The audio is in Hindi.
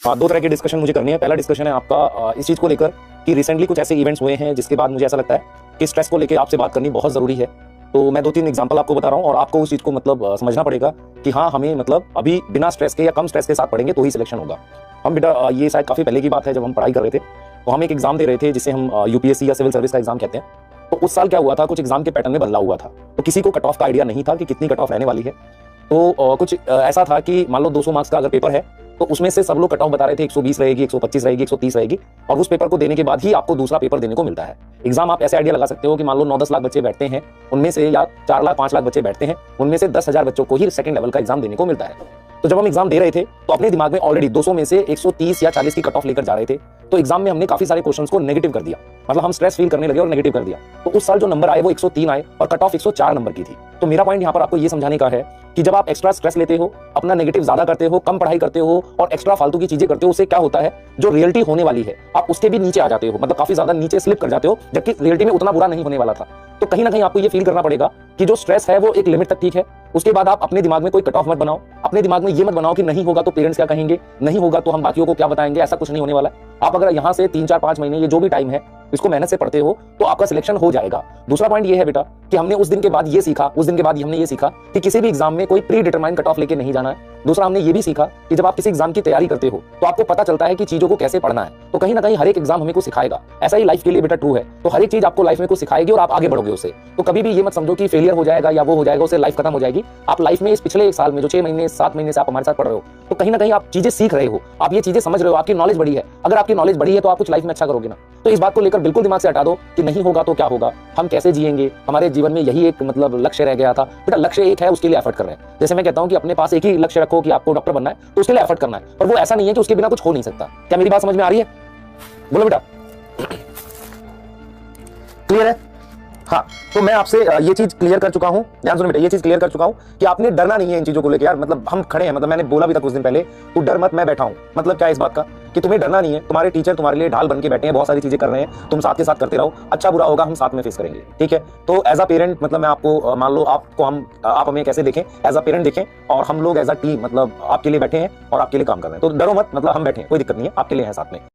दो तरह की डिस्कशन मुझे करनी है। पहला डिस्कशन है आपका इस चीज़ को लेकर कि रिसेंटली कुछ ऐसे इवेंट्स हुए हैं जिसके बाद मुझे ऐसा लगता है कि स्ट्रेस को लेकर आपसे बात करनी बहुत ज़रूरी है। तो मैं 2-3 एग्जांपल आपको बता रहा हूँ और आपको उस चीज़ को मतलब समझना पड़ेगा कि हाँ, हमें मतलब अभी बिना स्ट्रेस के या कम स्ट्रेस के साथ पढ़ेंगे तो ही सिलेक्शन होगा। हम बेटा ये शायद काफ़ी पहले की बात है, जब हम पढ़ाई कर रहे थे तो हम एक एग्जाम दे रहे थे जिसे हम यूपीएससी या सिविल सर्विस का एग्जाम कहते हैं। तो उस साल क्या हुआ था, कुछ एग्जाम के पैटर्न में बदलाव हुआ था। तो किसी को कट ऑफ का आइडिया नहीं था कि कितनी कट ऑफ रहने वाली है। तो कुछ ऐसा था कि मान लो 200 मार्क्स का अगर पेपर है तो उसमें से सब लोग कट ऑफ बता रहे थे 120 रहेगी, 125 रहेगी, 130 रहेगी, और उस पेपर को देने के बाद ही आपको दूसरा पेपर देने को मिलता है। एग्जाम आप ऐसे आइडिया लगा सकते हो कि मान लो 9-10 लाख बच्चे बैठते हैं, उनमें से या 4 लाख 5 लाख बच्चे बैठते हैं, उनमें से 10,000 बच्चों को ही सेकंड लेवल का एग्जाम देने को मिलता है। तो जब हम एग्जाम दे रहे थे तो अपने दिमाग में ऑलरेडी 200 में से 130 या 40 की कट ऑफ लेकर जा रहे थे। तो एग्जाम में हमने काफी सारे क्वेश्चंस को नेगेटिव कर दिया, मतलब हम स्ट्रेस फील करने लगे और नेगेटिव कर दिया। तो उस साल जो नंबर आए वो 103 आए और कट ऑफ 104 नंबर की थी। तो मेरा पॉइंट यहाँ पर आपको ये समझाने का है कि जब आप एक्स्ट्रा स्ट्रेस लेते हो, अपना नेगेटिव ज्यादा करते हो, कम पढ़ाई करते हो और एक्स्ट्रा फालतू की चीजें करते हो, उससे क्या होता है, जो रियलिटी होने वाली है आप उसके भी नीचे आ जाते हो, मतलब काफी ज्यादा नीचे स्लिप कर जाते हो, जबकि रियलिटी में उतना बुरा नहीं होने वाला था। तो कहीं ना कहीं आपको ये फील करना पड़ेगा कि जो स्ट्रेस है वो एक लिमिट तक ठीक है। उसके बाद आप अपने दिमाग में कोई कट ऑफ मत बनाओ, अपने दिमाग में ये मत बनाओ कि नहीं होगा तो पेरेंट्स क्या कहेंगे, नहीं होगा तो हम बाकियों को क्या बताएंगे, ऐसा कुछ नहीं होने वाला है। आप अगर यहाँ से 3-4-5 महीने ये जो भी टाइम है इसको मेहनत से पढ़ते हो तो आपका सिलेक्शन हो जाएगा। दूसरा पॉइंट ये है बेटा कि हमने उस दिन के बाद ये सीखा, उस दिन के बाद हमने ये सीखा कि किसी भी एग्जाम में कोई प्री डिटरमाइंड कट ऑफ लेके नहीं जाना है। दूसरा हमने ये भी सीखा कि जब आप किसी एग्जाम की तैयारी करते हो तो आपको पता चलता है कि चीजों को कैसे पढ़ना है। तो कहीं ना कहीं हर एक एग्जाम हमें को सिखाएगा, ऐसा ही लाइफ के लिए बेटा ट्रू है। तो हर एक चीज आपको लाइफ में कुछ सिखाएगी और आप आगे बढ़ोगे उससे। तो कभी भी ये मत समझो कि फेलियर हो जाएगा या वो हो जाएगा, उससे लाइफ खत्म हो जाएगी। आप लाइफ में इस पिछले 1 साल में जो 6 महीने 7 महीने से आप हमारे साथ पढ़ रहे हो तो कहीं ना कहीं आप चीजें सीख रहे हो, आप ये चीजें समझ रहे हो, आपकी नॉलेज बढ़ी है। अगर आपकी नॉलेज बढ़ी है तो आप कुछ लाइफ में अच्छा करोगे ना। तो इस बात को लेकर बिल्कुल दिमाग से हटा दो कि नहीं होगा तो क्या होगा, हम कैसे जिएंगे, हमारे जीवन में यही एक मतलब लक्ष्य रह गया था। बेटा लक्ष्य एक है, उसके लिए एफर्ट कर रहे हैं। जैसे मैं कहता हूं कि अपने पास एक ही लक्ष्य रखो कि आपको डॉक्टर बनना है तो उसके लिए एफर्ट करना है, पर वो ऐसा नहीं है कि उसके बिना कुछ हो नहीं सकता। क्या मेरी बात समझ में आ रही है? बोलो बेटा, क्लियर है? हाँ, तो मैं आपसे ये चीज क्लियर कर चुका हूं, ध्यान सुनो बेटा, ये चीज क्लियर कर चुका हूं कि आपने डरना नहीं है इन चीजों को लेकर। यार मतलब हम खड़े हैं, मतलब मैंने बोला भी था कुछ दिन पहले, तू डर मत, मैं बैठा हूं। मतलब क्या है इस बात का कि तुम्हें डरना नहीं है, तुम्हारे टीचर तुम्हारे लिए ढाल बन के बैठे हैं, बहुत सारी चीजें कर रहे हैं, तुम साथ के साथ करते रहो, अच्छा बुरा होगा हम साथ में फेस करेंगे, ठीक है। तो एज अ पेरेंट मतलब मैं आपको मान लो आपको आप हमें कैसे देखें, एज अ पेरेंट देखें, और हम लोग एज अ टीम मतलब आपके लिए बैठे हैं और आपके लिए काम कर रहे हैं। तो डरो मत, मतलब हम बैठे हैं, कोई दिक्कत नहीं है, आपके लिए हैं साथ में।